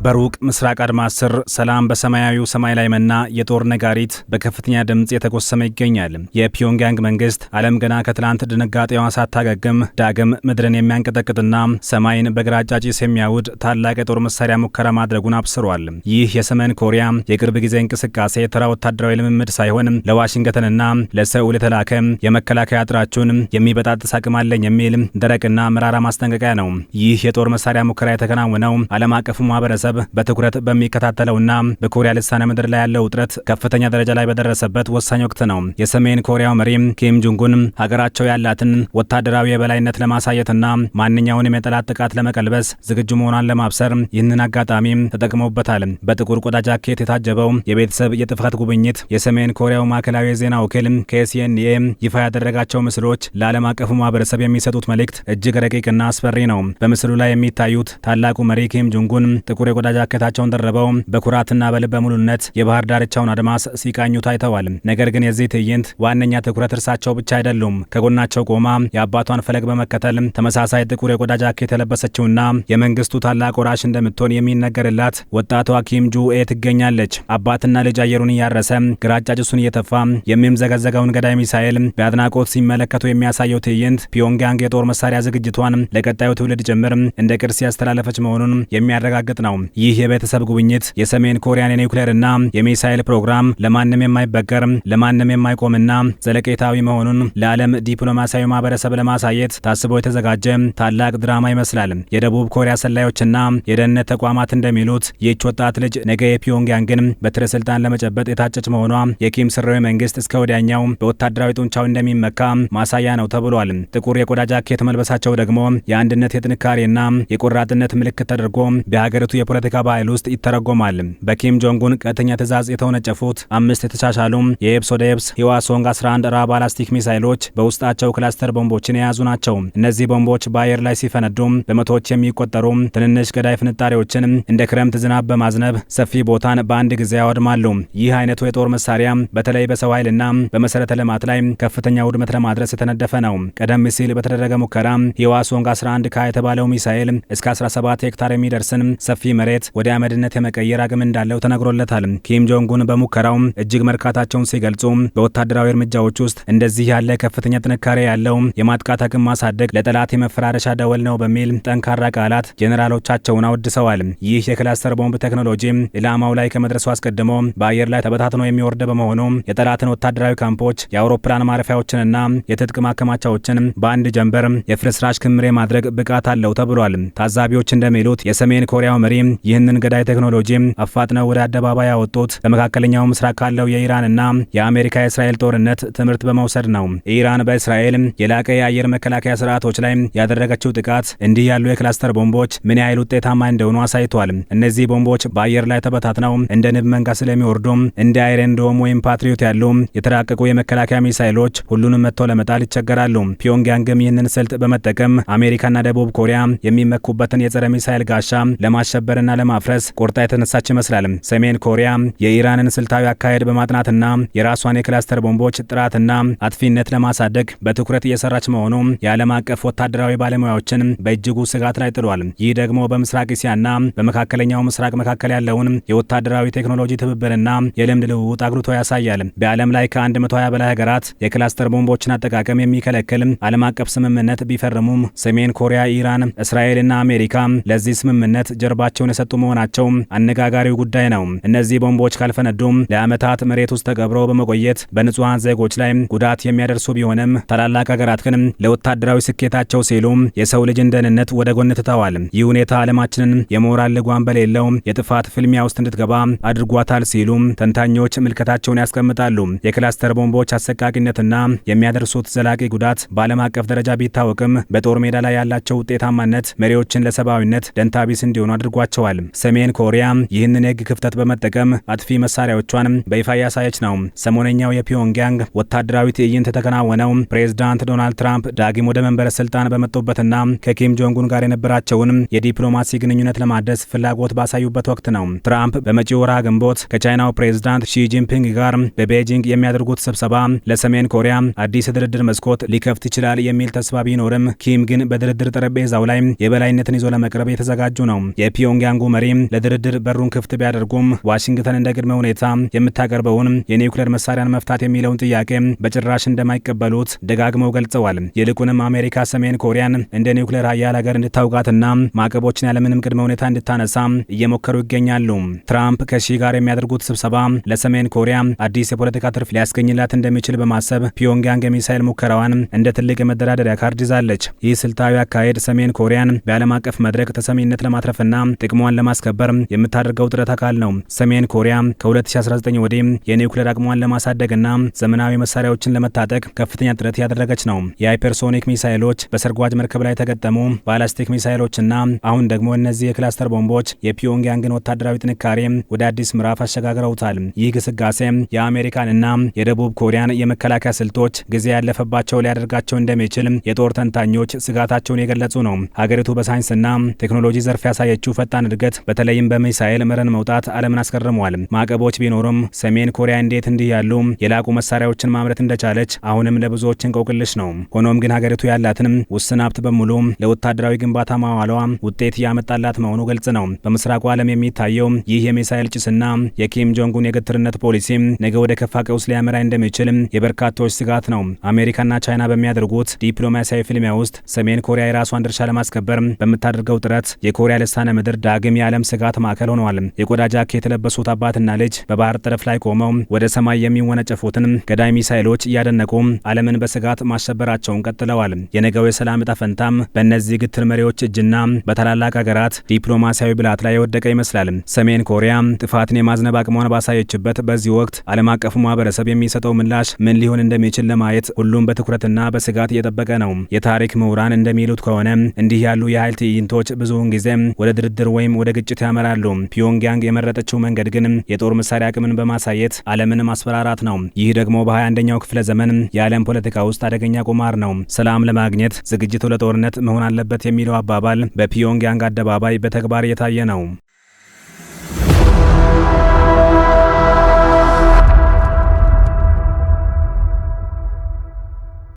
በሩቅ ምስራቅ አድማስ ስር ሰላም በሰማያዊው ሰማይ ላይ መና የጦር ነጋሪት በከፍተኛ ድምጽ የተጎሰመ ይገኛል። የፒዮንግያንግ መንግስት ዓለም ገና ከትላንት ድንጋጤዋ ሳታገግም ዳግም ምድርን የሚያንቀጠቅጥና ሰማይን በግራጫ ጭስ የሚያውድ ታላቅ የጦር መሳሪያ ሙከራ ማድረጉን አብስሯል። ይህ የሰሜን ኮሪያ የቅርብ ጊዜ እንቅስቃሴ ተራ ወታደራዊ ልምምድ ሳይሆን ለዋሽንግተንና ለሰኡል የተላከ የመከላከያ አጥራቸውን የሚበጣጥስ አቅም አለኝ የሚል ደረቅና መራራ ማስጠንቀቂያ ነው። ይህ የጦር መሳሪያ ሙከራ የተከናወነው ዓለም አቀፉ ማህበረሰብ በትኩረት በሚከታተለውና በኮሪያ ልሳነ ምድር ላይ ያለው ውጥረት ከፍተኛ ደረጃ ላይ በደረሰበት ወሳኝ ወቅት ነው። የሰሜን ኮሪያው መሪ ኪም ጆንግ ኡን ሀገራቸው ያላትን ወታደራዊ የበላይነት ለማሳየትና ማንኛውንም የጠላት ጥቃት ለመቀልበስ ዝግጁ መሆኗን ለማብሰር ይህንን አጋጣሚ ተጠቅመውበታል። በጥቁር ቆዳ ጃኬት የታጀበው የቤተሰብ የጥፋት ጉብኝት የሰሜን ኮሪያው ማዕከላዊ የዜና ወኪል KCNA ይፋ ያደረጋቸው ምስሎች ለዓለም አቀፉ ማህበረሰብ የሚሰጡት መልእክት እጅግ ረቂቅና አስፈሪ ነው። በምስሉ ላይ የሚታዩት ታላቁ መሪ ኪም ጆንግ ኡን ጥቁር የቆዳ ጃኬታቸውን ደርበው በኩራትና በልበ ሙሉነት የባህር ዳርቻውን አድማስ ሲቃኙ ታይተዋል። ነገር ግን የዚህ ትዕይንት ዋነኛ ትኩረት እርሳቸው ብቻ አይደሉም። ከጎናቸው ቆማ የአባቷን ፈለግ በመከተል ተመሳሳይ ጥቁር የቆዳ ጃኬት የለበሰችውና የመንግስቱ ታላቅ ወራሽ እንደምትሆን የሚነገርላት ወጣቷ ኪም ጁኤ ትገኛለች። አባትና ልጅ አየሩን እያረሰ ግራጫ ጭሱን እየተፋ የሚምዘገዘገውን ገዳይ ሚሳኤል በአድናቆት ሲመለከቱ የሚያሳየው ትዕይንት ፒዮንግያንግ የጦር መሳሪያ ዝግጅቷን ለቀጣዩ ትውልድ ጭምር እንደ ቅርስ ያስተላለፈች መሆኑን የሚያረጋግጥ ነው። ይህ የቤተሰብ ጉብኝት የሰሜን ኮሪያን የኒውክሌርና የሚሳኤል ፕሮግራም ለማንም የማይበገር ለማንም የማይቆምና ዘለቄታዊ መሆኑን ለዓለም ዲፕሎማሲያዊ ማህበረሰብ ለማሳየት ታስቦ የተዘጋጀ ታላቅ ድራማ ይመስላል። የደቡብ ኮሪያ ሰላዮችና የደህንነት ተቋማት እንደሚሉት ይህች ወጣት ልጅ ነገ የፒዮንግያንግን በትረ ስልጣን ለመጨበጥ የታጨች መሆኗ የኪም ስራዊ መንግስት እስከ ወዲያኛው በወታደራዊ ጡንቻው እንደሚመካ ማሳያ ነው ተብሏል። ጥቁር የቆዳ ጃኬት መልበሳቸው ደግሞ የአንድነት የጥንካሬና የቆራጥነት ምልክት ተደርጎ በሀገሪቱ የፖለቲካ ባህል ውስጥ ይተረጎማል። በኪም ጆንግ ኡን ቀጥተኛ ትዕዛዝ የተወነጨፉት 5 የተሻሻሉ የየብስ ወደ የብስ ህዋሶንግ 11 ራ ባላስቲክ ሚሳይሎች በውስጣቸው ክላስተር ቦምቦችን የያዙ ናቸው። እነዚህ ቦምቦች በአየር ላይ ሲፈነዱ በመቶዎች የሚቆጠሩ ትንንሽ ገዳይ ፍንጣሪዎችን እንደ ክረምት ዝናብ በማዝነብ ሰፊ ቦታን በአንድ ጊዜ ያወድማሉ። ይህ አይነቱ የጦር መሳሪያ በተለይ በሰው ኃይልና በመሰረተ ልማት ላይ ከፍተኛ ውድመት ለማድረስ የተነደፈ ነው። ቀደም ሲል በተደረገ ሙከራ ህዋሶንግ 11 ካ የተባለው ሚሳኤል እስከ 17 ሄክታር የሚደርስን ሰፊ መሬት ወደ አመድነት የመቀየር አቅም እንዳለው ተነግሮለታል። ኪም ጆንግ ኡን በሙከራው እጅግ መርካታቸውን ሲገልጹ በወታደራዊ እርምጃዎች ውስጥ እንደዚህ ያለ ከፍተኛ ጥንካሬ ያለው የማጥቃት አቅም ማሳደግ ለጠላት የመፈራረሻ ደወል ነው በሚል ጠንካራ ቃላት ጄኔራሎቻቸውን አወድሰዋል። ይህ የክላስተር ቦምብ ቴክኖሎጂ ኢላማው ላይ ከመድረሱ አስቀድሞ በአየር ላይ ተበታትኖ የሚወርድ በመሆኑ የጠላትን ወታደራዊ ካምፖች፣ የአውሮፕላን ማረፊያዎችንና የትጥቅ ማከማቻዎችን በአንድ ጀንበር የፍርስራሽ ክምር የማድረግ ብቃት አለው ተብሏል። ታዛቢዎች እንደሚሉት የሰሜን ኮሪያው መሪ ይህንን ገዳይ ቴክኖሎጂ አፋጥነው ወደ አደባባይ ያወጡት በመካከለኛው ምስራቅ ካለው የኢራንና የአሜሪካ የእስራኤል ጦርነት ትምህርት በመውሰድ ነው። ኢራን በእስራኤል የላቀ የአየር መከላከያ ስርዓቶች ላይ ያደረገችው ጥቃት እንዲህ ያሉ የክላስተር ቦምቦች ምን ያህል ውጤታማ እንደሆኑ አሳይቷል። እነዚህ ቦምቦች በአየር ላይ ተበታትነው እንደ ንብ መንጋ ስለሚወርዱ እንደ አይረን ዶም ወይም ፓትሪዮት ያሉ የተራቀቁ የመከላከያ ሚሳይሎች ሁሉንም መጥቶ ለመጣል ይቸገራሉ። ፒዮንግያንግም ይህንን ስልት በመጠቀም አሜሪካና ደቡብ ኮሪያ የሚመኩበትን የጸረ ሚሳይል ጋሻ ለማሸበርና ለማፍረስ ቆርጣ የተነሳች ይመስላል። ሰሜን ኮሪያ የኢራንን ስልታዊ አካሄድ በማጥናትና የራሷን የክላስተር ቦምቦች ጥራትና አጥፊነት ለማሳደግ በትኩረት እየሰራች መሆኑ የዓለም አቀፍ ወታደራዊ ባለሙያዎችን በእጅጉ ስጋት ላይ ጥሏል። ይህ ደግሞ በምስራቅ እስያና በመካከለኛው ምስራቅ መካከል ያለውን የወታደራዊ ቴክኖሎጂ ትብብርና የልምድ ልውውጥ አጉልቶ ያሳያል። በዓለም ላይ ከ120 በላይ ሀገራት የክላስተር ቦምቦችን አጠቃቀም የሚከለክል ዓለም አቀፍ ስምምነት ቢፈርሙም ሰሜን ኮሪያ፣ ኢራን፣ እስራኤልና አሜሪካ ለዚህ ስምምነት ጀርባቸውን የሰጡ መሆናቸው አነጋጋሪው ጉዳይ ነው። እነዚህ ቦምቦች ካልፈነዱ ለዓመታት መሬት ውስጥ ተቀብረው በመቆየት በንጹሃን ዜጎች ላይ ጉዳት የሚያደርሱ ቢሆንም ታላላቅ ሀገራት ግን ለወታደራዊ ስኬታቸው ሲሉ የሰው ልጅን ደህንነት ወደ ጎን ትተዋል። ይህ ሁኔታ ዓለማችንን የሞራል ልጓም በሌለው የጥፋት ፍልሚያ ውስጥ እንድትገባ አድርጓታል ሲሉ ተንታኞች ምልከታቸውን ያስቀምጣሉ። የክላስተር ቦምቦች አሰቃቂነትና የሚያደርሱት ዘላቂ ጉዳት በዓለም አቀፍ ደረጃ ቢታወቅም በጦር ሜዳ ላይ ያላቸው ውጤታማነት መሪዎችን ለሰብአዊነት ደንታቢስ እንዲሆኑ አድርጓቸዋል። ሰሜን ኮሪያ ይህንን የህግ ክፍተት በመጠቀም አጥፊ መሳሪያዎቿን በይፋ ያሳየች ነው። ሰሞነኛው የፒዮንግያንግ ወታደራዊ ትዕይንት የተከናወነው ፕሬዝዳንት ዶናልድ ትራምፕ ዳግም ወደ መንበረ ስልጣን በመጡበትና ከኪም ጆንግ ኡን ጋር የነበራቸውን የዲፕሎማሲ ግንኙነት ለማድረስ ፍላጎት ባሳዩበት ወቅት ነው። ትራምፕ በመጪው ወርሃ ግንቦት ከቻይናው ፕሬዝዳንት ሺ ጂንፒንግ ጋር በቤጂንግ የሚያደርጉት ስብሰባ ለሰሜን ኮሪያ አዲስ የድርድር መስኮት ሊከፍት ይችላል የሚል ተስፋ ቢኖርም ኪም ግን በድርድር ጠረጴዛው ላይ የበላይነትን ይዞ ለመቅረብ የተዘጋጁ ነው። የፒዮንግያንግ የፒዮንግያንጉ መሪ ለድርድር በሩን ክፍት ቢያደርጉም ዋሽንግተን እንደ ቅድመ ሁኔታ የምታቀርበውን የኒውክሌር መሳሪያን መፍታት የሚለውን ጥያቄ በጭራሽ እንደማይቀበሉት ደጋግመው ገልጸዋል። ይልቁንም አሜሪካ ሰሜን ኮሪያን እንደ ኒውክሌር ሀያል ሀገር እንድታውቃትና ማዕቀቦችን ያለምንም ቅድመ ሁኔታ እንድታነሳ እየሞከሩ ይገኛሉ። ትራምፕ ከሺ ጋር የሚያደርጉት ስብሰባ ለሰሜን ኮሪያ አዲስ የፖለቲካ ትርፍ ሊያስገኝላት እንደሚችል በማሰብ ፒዮንግያንግ የሚሳይል ሙከራዋን እንደ ትልቅ የመደራደሪያ ካርድ ይዛለች። ይህ ስልታዊ አካሄድ ሰሜን ኮሪያን በዓለም አቀፍ መድረክ ተሰሚነት ለማትረፍና ጥቅሟን ለማስከበር የምታደርገው ጥረት አካል ነው። ሰሜን ኮሪያ ከ2019 ወዲህ የኒውክሌር አቅሟን ለማሳደግና ዘመናዊ መሳሪያዎችን ለመታጠቅ ከፍተኛ ጥረት ያደረገች ነው። የሃይፐርሶኒክ ሚሳይሎች፣ በሰርጓጅ መርከብ ላይ የተገጠሙ ባላስቲክ ሚሳይሎችና አሁን ደግሞ እነዚህ የክላስተር ቦምቦች የፒዮንግያንግን ወታደራዊ ጥንካሬ ወደ አዲስ ምዕራፍ አሸጋግረውታል። ይህ ግስጋሴ የአሜሪካንና የደቡብ ኮሪያን የመከላከያ ስልቶች ጊዜ ያለፈባቸው ሊያደርጋቸው እንደሚችል የጦር ተንታኞች ስጋታቸውን የገለጹ ነው። ሀገሪቱ በሳይንስና ቴክኖሎጂ ዘርፍ ያሳየችው ፈጣን እድገት በተለይም በሚሳይል መረን መውጣት ዓለምን አስገርመዋል። ማዕቀቦች ቢኖሩም ሰሜን ኮሪያ እንዴት እንዲህ ያሉ የላቁ መሳሪያዎችን ማምረት እንደቻለች አሁንም ለብዙዎች እንቆቅልሽ ነው። ሆኖም ግን ሀገሪቱ ያላትን ውስን ሀብት በሙሉ ለወታደራዊ ግንባታ ማዋሏ ውጤት ያመጣላት መሆኑ ግልጽ ነው። በምስራቁ ዓለም የሚታየው ይህ የሚሳይል ጭስና የኪም ጆንጉን የግትርነት ፖሊሲ ነገ ወደ ከፋ ቀውስ ሊያመራ እንደሚችል የበርካቶች ስጋት ነው። አሜሪካና ቻይና በሚያደርጉት ዲፕሎማሲያዊ ፍልሚያ ውስጥ ሰሜን ኮሪያ የራሷን ድርሻ ለማስከበር በምታደርገው ጥረት የኮሪያ ልሳነ ምድር ዳግም የዓለም ስጋት ማዕከል ሆነዋል። የቆዳ ጃኬት የለበሱት አባትና ልጅ በባህር ጠረፍ ላይ ቆመው ወደ ሰማይ የሚወነጨፉትን ገዳይ ሚሳይሎች እያደነቁ ዓለምን በስጋት ማሸበራቸውን ቀጥለዋል። የነገው የሰላም ዕጣ ፈንታም በእነዚህ ግትር መሪዎች እጅና በታላላቅ ሀገራት ዲፕሎማሲያዊ ብልሃት ላይ የወደቀ ይመስላል። ሰሜን ኮሪያ ጥፋትን የማዝነብ አቅሟን ባሳየችበት በዚህ ወቅት ዓለም አቀፉ ማህበረሰብ የሚሰጠው ምላሽ ምን ሊሆን እንደሚችል ለማየት ሁሉም በትኩረትና በስጋት እየጠበቀ ነው። የታሪክ ምሁራን እንደሚሉት ከሆነ እንዲህ ያሉ የኃይል ትዕይንቶች ብዙውን ጊዜ ወደ ድርድር ወይም ወደ ግጭት ያመራሉ። ፒዮንግያንግ የመረጠችው መንገድ ግን የጦር መሳሪያ አቅምን በማሳየት ዓለምን ማስፈራራት ነው። ይህ ደግሞ በ21ኛው ክፍለ ዘመን የዓለም ፖለቲካ ውስጥ አደገኛ ቁማር ነው። ሰላም ለማግኘት ዝግጅቱ ለጦርነት መሆን አለበት የሚለው አባባል በፒዮንግያንግ አደባባይ በተግባር እየታየ ነው።